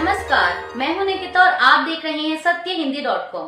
नमस्कार, मैं हूं निकिता और आप देख रहे हैं सत्यहिंदी.com।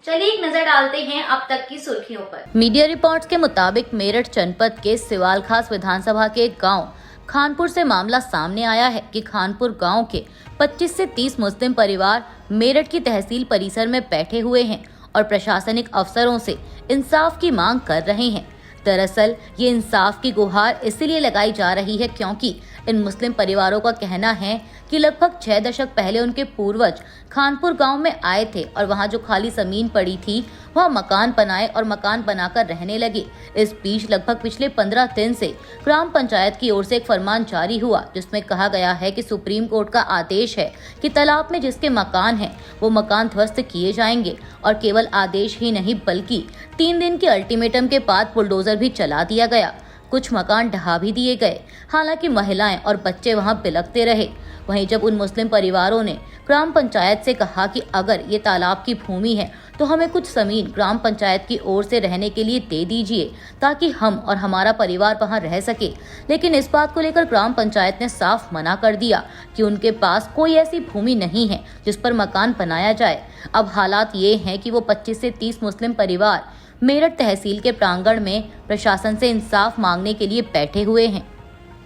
चलिए एक नजर डालते हैं अब तक की सुर्खियों पर। मीडिया रिपोर्ट्स के मुताबिक मेरठ जनपद के सिवाल खास विधानसभा के एक गांव खानपुर से मामला सामने आया है कि खानपुर गांव के 25 से 30 मुस्लिम परिवार मेरठ की तहसील परिसर में बैठे हुए हैं और प्रशासनिक अफसरों से इंसाफ की मांग कर रहे हैं। दरअसल ये इंसाफ की गुहार इसलिए लगाई जा रही है क्योंकि इन मुस्लिम परिवारों का कहना है कि लगभग 6 दशक पहले उनके पूर्वज खानपुर गांव में आए थे और वहां जो खाली जमीन पड़ी थी वहां मकान बनाए और मकान बनाकर रहने लगे। इस बीच लगभग पिछले 15 दिन से ग्राम पंचायत की ओर से एक फरमान जारी हुआ जिसमें कहा गया है कि सुप्रीम कोर्ट का आदेश है कि तालाब में जिसके मकान हैं वो मकान ध्वस्त किए जाएंगे और केवल आदेश ही नहीं बल्कि 3 दिन के अल्टीमेटम के बाद बुलडोजर भी चला दिया गया। कुछ मकान ढहा भी दिए गए। हालांकि महिलाएं और बच्चे वहां बिलखते रहे। वहीं जब उन मुस्लिम परिवारों ने ग्राम पंचायत से कहा कि अगर ये तालाब की भूमि है तो हमें कुछ जमीन ग्राम पंचायत की ओर से रहने के लिए दे दीजिए ताकि हम और हमारा परिवार वहां रह सके, लेकिन इस बात को लेकर ग्राम पंचायत ने साफ मना कर दिया कि उनके पास कोई ऐसी भूमि नहीं है जिस पर मकान बनाया जाए। अब हालात ये हैं कि वो 25 से 30 मुस्लिम परिवार मेरठ तहसील के प्रांगण में प्रशासन से इंसाफ मांगने के लिए बैठे हुए हैं।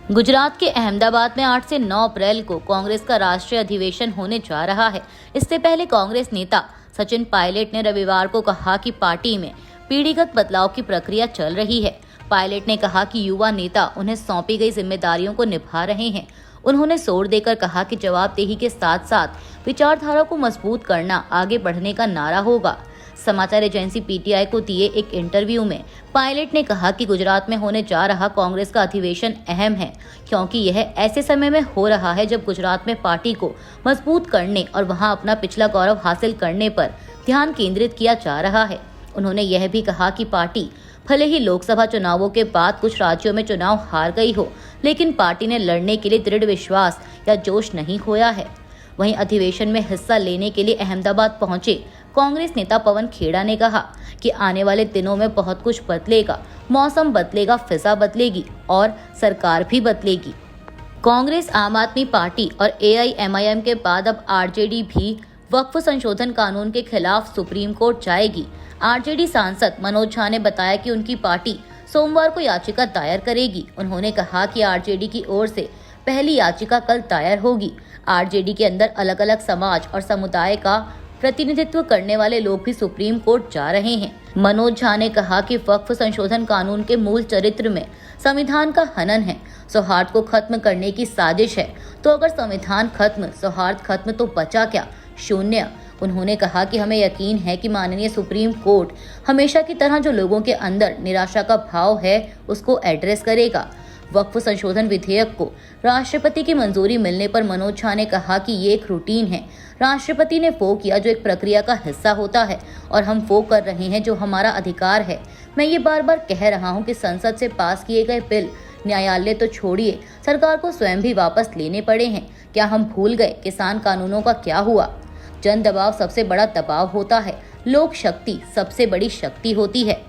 गुजरात के अहमदाबाद में 8 से 9 अप्रैल को कांग्रेस का राष्ट्रीय अधिवेशन होने जा रहा है। इससे पहले कांग्रेस नेता सचिन पायलट ने रविवार को कहा कि पार्टी में पीढ़ीगत बदलाव की प्रक्रिया चल रही है। पायलट ने कहा कि युवा नेता उन्हें सौंपी गई जिम्मेदारियों को निभा रहे हैं। उन्होंने जोर देकर कहा कि जवाबदेही के साथ साथ विचारधारा को मजबूत करना आगे बढ़ने का नारा होगा। समाचार एजेंसी पीटीआई को दिए एक इंटरव्यू में पायलट ने कहा कि गुजरात में होने जा रहा कांग्रेस का अधिवेशन अहम है क्योंकि यह ऐसे समय में हो रहा है जब गुजरात में पार्टी को मजबूत करने और वहां अपना पिछला गौरव हासिल करने पर ध्यान केंद्रित किया जा रहा है। उन्होंने यह भी कहा कि पार्टी भले ही लोकसभा चुनावों के बाद कुछ राज्यों में चुनाव हार गई हो, लेकिन पार्टी ने लड़ने के लिए दृढ़ विश्वास या जोश नहीं खोया है। वहीं अधिवेशन में हिस्सा लेने के लिए अहमदाबाद पहुंचे कांग्रेस नेता पवन खेड़ा ने कहा कि आने वाले दिनों में बहुत कुछ बदलेगा, मौसम बदलेगा, फिजा बदलेगी और सरकार भी बदलेगी। कांग्रेस, आम आदमी पार्टी और एआईएमआईएम के बाद अब आरजेडी भी वक्फ संशोधन कानून के खिलाफ सुप्रीम कोर्ट जाएगी। आरजेडी सांसद मनोज झा ने बताया कि उनकी पार्टी सोमवार को याचिका दायर करेगी। उन्होंने कहा कि आरजेडी की ओर से पहली याचिका कल दायर होगी। आरजेडी के अंदर अलग अलग समाज और समुदाय का प्रतिनिधित्व करने वाले लोग भी सुप्रीम कोर्ट जा रहे हैं। मनोज झा ने कहा कि वक्फ संशोधन कानून के मूल चरित्र में संविधान का हनन है, सौहार्द को खत्म करने की साजिश है। तो अगर संविधान खत्म, सौहार्द खत्म तो बचा क्या? शून्य। उन्होंने कहा कि हमें यकीन है कि माननीय सुप्रीम कोर्ट हमेशा की तरह जो लोगों के अंदर निराशा का भाव है उसको एड्रेस करेगा। वक्फ संशोधन विधेयक को राष्ट्रपति की मंजूरी मिलने पर मनोज झा ने कहा कि ये एक रूटीन है। राष्ट्रपति ने वो किया जो एक प्रक्रिया का हिस्सा होता है और हम वो कर रहे हैं जो हमारा अधिकार है। मैं ये बार बार कह रहा हूँ कि संसद से पास किए गए बिल न्यायालय तो छोड़िए, सरकार को स्वयं भी वापस लेने पड़े हैं। क्या हम भूल गए किसान कानूनों का क्या हुआ? जन दबाव सबसे बड़ा दबाव होता है, लोक शक्ति सबसे बड़ी शक्ति होती है।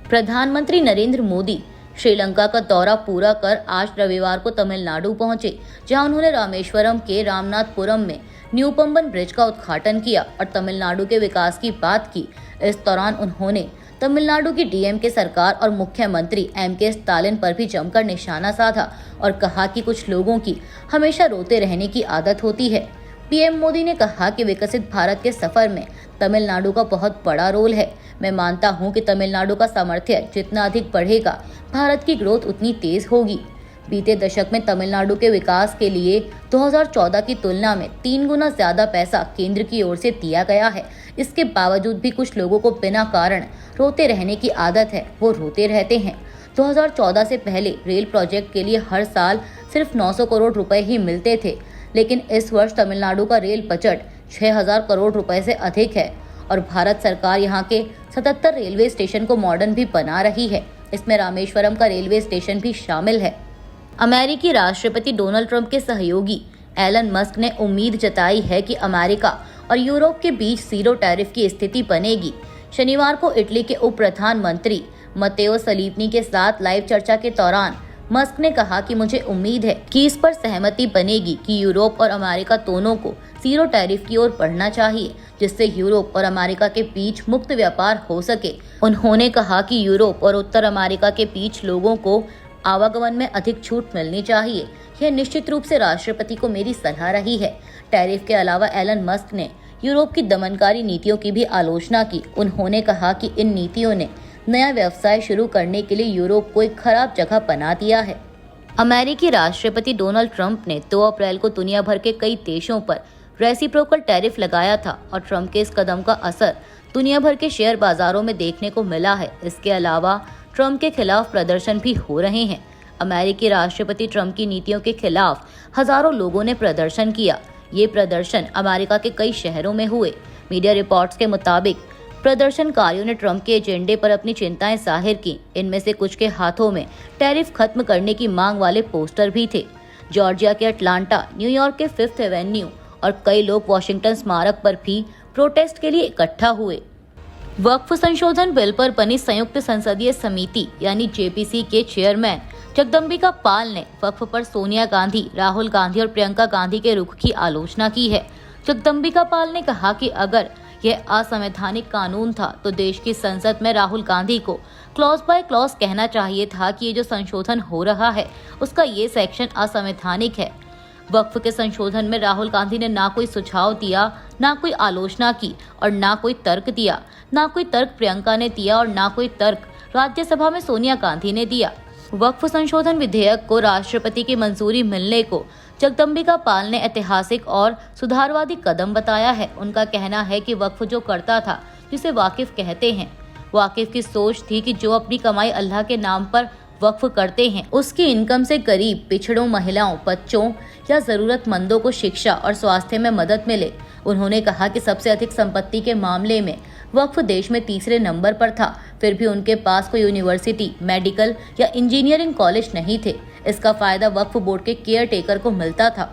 प्रधानमंत्री नरेंद्र मोदी श्रीलंका का दौरा पूरा कर आज रविवार को तमिलनाडु पहुंचे, जहां उन्होंने रामेश्वरम के रामनाथपुरम में न्यू पंबन ब्रिज का उद्घाटन किया और तमिलनाडु के विकास की बात की। इस दौरान उन्होंने तमिलनाडु की डीएमके सरकार और मुख्यमंत्री एमके स्टालिन पर भी जमकर निशाना साधा और कहा कि कुछ लोगों की हमेशा रोते रहने की आदत होती है। पीएम मोदी ने कहा कि विकसित भारत के सफर में तमिलनाडु का बहुत बड़ा रोल है। मैं मानता हूं कि तमिलनाडु का सामर्थ्य जितना अधिक बढ़ेगा, भारत की ग्रोथ उतनी तेज होगी। बीते दशक में तमिलनाडु के विकास के लिए 2014 की तुलना में 3 गुना ज्यादा पैसा केंद्र की ओर से दिया गया है। इसके बावजूद भी कुछ लोगों को बिना कारण रोते रहने की आदत है, वो रोते रहते हैं। 2014 से पहले रेल प्रोजेक्ट के लिए हर साल सिर्फ 900 करोड़ रुपए ही मिलते थे, लेकिन इस वर्ष तमिलनाडु का रेल बजट 6000 करोड़ रुपए से अधिक है और भारत सरकार यहाँ के 77 रेलवे स्टेशन को मॉडर्न भी बना रही है। इसमें रामेश्वरम का रेलवे स्टेशन भी शामिल है। अमेरिकी राष्ट्रपति डोनाल्ड ट्रंप के सहयोगी एलन मस्क ने उम्मीद जताई है कि अमेरिका और यूरोप के बीच जीरो टैरिफ की स्थिति बनेगी। शनिवार को इटली के उप प्रधानमंत्री मत्तेओ सलीनी के साथ लाइव चर्चा के दौरान मस्क ने कहा कि मुझे उम्मीद है कि इस पर सहमति बनेगी कि यूरोप और अमेरिका दोनों को जीरो टैरिफ की ओर बढ़ना चाहिए, जिससे यूरोप और अमेरिका के बीच मुक्त व्यापार हो सके। उन्होंने कहा कि यूरोप और उत्तर अमेरिका के बीच लोगों को आवागमन में अधिक छूट मिलनी चाहिए। यह निश्चित रूप से राष्ट्रपति को मेरी सलाह रही है। टैरिफ के अलावा एलन मस्क ने यूरोप की दमनकारी नीतियों की भी आलोचना की। उन्होंने कहा कि इन नीतियों ने नया व्यवसाय शुरू करने के लिए यूरोप को एक खराब जगह बना दिया है। अमेरिकी राष्ट्रपति डोनाल्ड ट्रंप ने 2 अप्रैल को दुनिया भर के कई देशों पर रेसिप्रोकल टैरिफ लगाया था और ट्रंप के इस कदम का असर दुनिया भर के शेयर बाजारों में देखने को मिला है। इसके अलावा ट्रंप के खिलाफ प्रदर्शन भी हो रहे हैं। अमेरिकी राष्ट्रपति ट्रंप की नीतियों के खिलाफ हजारों लोगों ने प्रदर्शन किया। ये प्रदर्शन अमेरिका के कई शहरों में हुए। मीडिया रिपोर्ट्स के मुताबिक प्रदर्शनकारियों ने ट्रंप के एजेंडे पर अपनी चिंताएं जाहिर की। इनमें से कुछ के हाथों में टैरिफ खत्म करने की मांग वाले पोस्टर भी थे। जॉर्जिया के अटलांटा, न्यूयॉर्क के 5th एवेन्यू और कई लोग वॉशिंगटन स्मारक पर भी प्रोटेस्ट के लिए इकट्ठा हुए। वक्फ संशोधन बिल पर बनी संयुक्त संसदीय समिति यानी जेपीसी के चेयरमैन जगदम्बिका पाल ने वक्फ पर सोनिया गांधी, राहुल गांधी और प्रियंका गांधी के रुख की आलोचना की है। जगदम्बिका पाल ने कहा कि अगर यह असंवैधानिक कानून था तो देश की संसद में राहुल गांधी को क्लॉज बाय क्लॉज कहना चाहिए था कि ये जो संशोधन हो रहा है उसका ये सेक्शन असंवैधानिक है। वक्फ के संशोधन में राहुल गांधी ने ना कोई सुझाव दिया, ना कोई आलोचना की और ना कोई तर्क दिया। ना कोई तर्क प्रियंका ने दिया और ना कोई तर्क राज्यसभा में सोनिया गांधी ने दिया। वक्फ संशोधन विधेयक को राष्ट्रपति की मंजूरी मिलने को जगदम्बिका पाल ने ऐतिहासिक और सुधारवादी कदम बताया है। उनका कहना है कि वक्फ जो करता था, जिसे वाकिफ कहते हैं, वाकिफ की सोच थी कि जो अपनी कमाई अल्लाह के नाम पर वक्फ करते हैं उसकी इनकम से गरीब, पिछड़ों, महिलाओं, बच्चों या जरूरतमंदों को शिक्षा और स्वास्थ्य में मदद मिले। उन्होंने कहा कि सबसे अधिक संपत्ति के मामले में वक्फ देश में तीसरे नंबर पर था, फिर भी उनके पास कोई यूनिवर्सिटी, मेडिकल या इंजीनियरिंग कॉलेज नहीं थे। इसका फायदा वक्फ बोर्ड के केयर टेकर को मिलता था।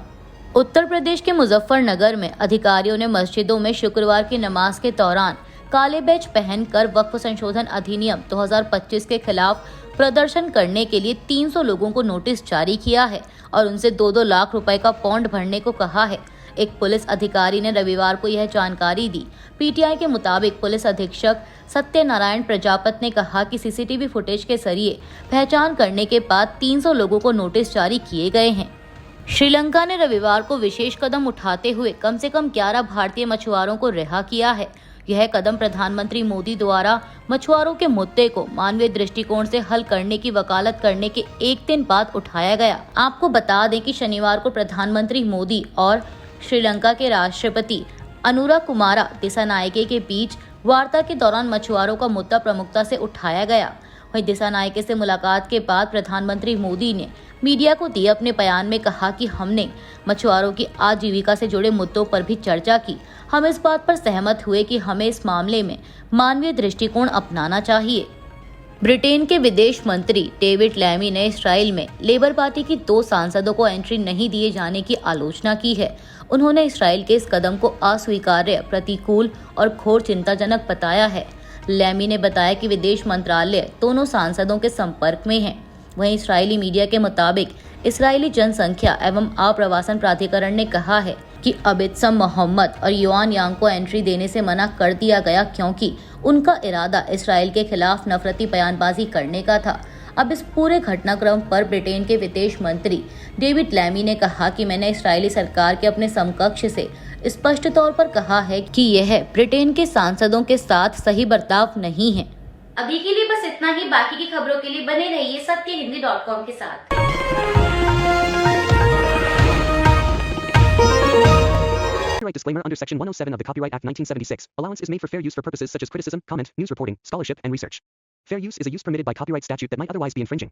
उत्तर प्रदेश के मुजफ्फरनगर में अधिकारियों ने मस्जिदों में शुक्रवार की नमाज के दौरान काले बैज पहनकर वक्फ संशोधन अधिनियम 2025 के खिलाफ प्रदर्शन करने के लिए 300 लोगों को नोटिस जारी किया है और उनसे 2-2 लाख रुपए का बॉन्ड भरने को कहा है। एक पुलिस अधिकारी ने रविवार को यह जानकारी दी। पीटीआई के मुताबिक पुलिस अधीक्षक सत्यनारायण प्रजापत ने कहा कि सीसीटीवी फुटेज के जरिए पहचान करने के बाद 300 लोगों को नोटिस जारी किए गए हैं। श्रीलंका ने रविवार को विशेष कदम उठाते हुए कम से कम 11 भारतीय मछुआरों को रिहा किया है। यह कदम प्रधानमंत्री मोदी द्वारा मछुआरों के मुद्दे को मानवीय दृष्टिकोण से हल करने की वकालत करने के एक दिन बाद उठाया गया। आपको बता दें कि शनिवार को प्रधानमंत्री मोदी और श्रीलंका के राष्ट्रपति अनुराकुमारा दिसानायके के बीच वार्ता के दौरान मछुआरों का मुद्दा प्रमुखता से उठाया गया। वहीं दिसानायके से मुलाकात के बाद प्रधानमंत्री मोदी ने मीडिया को दिए अपने बयान में कहा कि हमने मछुआरों की आजीविका से जुड़े मुद्दों पर भी चर्चा की। हम इस बात पर सहमत हुए कि हमें इस मामले में मानवीय दृष्टिकोण अपनाना चाहिए। ब्रिटेन के विदेश मंत्री डेविड लैमी ने इसराइल में लेबर पार्टी की 2 सांसदों को एंट्री नहीं दिए जाने की आलोचना की है। उन्होंने इसराइल के इस कदम को अस्वीकार्य, प्रतिकूल और घोर चिंताजनक बताया है। लैमी ने बताया कि विदेश मंत्रालय दोनों सांसदों के संपर्क में है। वहीं इस्राएली मीडिया के मुताबिक इस्राएली जनसंख्या एवं आप्रवासन प्राधिकरण ने कहा है कि अबित्सम मोहम्मद और योआन यांग को एंट्री देने से मना कर दिया गया क्योंकि उनका इरादा इसराइल के खिलाफ नफरती बयानबाजी करने का था। अब इस पूरे घटनाक्रम पर ब्रिटेन के विदेश मंत्री डेविड लैमी ने कहा कि मैंने इस्राएली सरकार के अपने समकक्ष से स्पष्ट तौर पर कहा है कि यह ब्रिटेन के सांसदों के साथ सही बर्ताव नहीं है। अभी के लिए बस इतना ही। बाकी की खबरों के लिए बने रहिए सत्यहिंदी.com के साथ। Copyright disclaimer under Section 107 of the Copyright Act 1976. Allowance is made for fair use for purposes such as criticism, comment, news reporting, scholarship, and research. Fair use is a use permitted by copyright statute that might otherwise be infringing.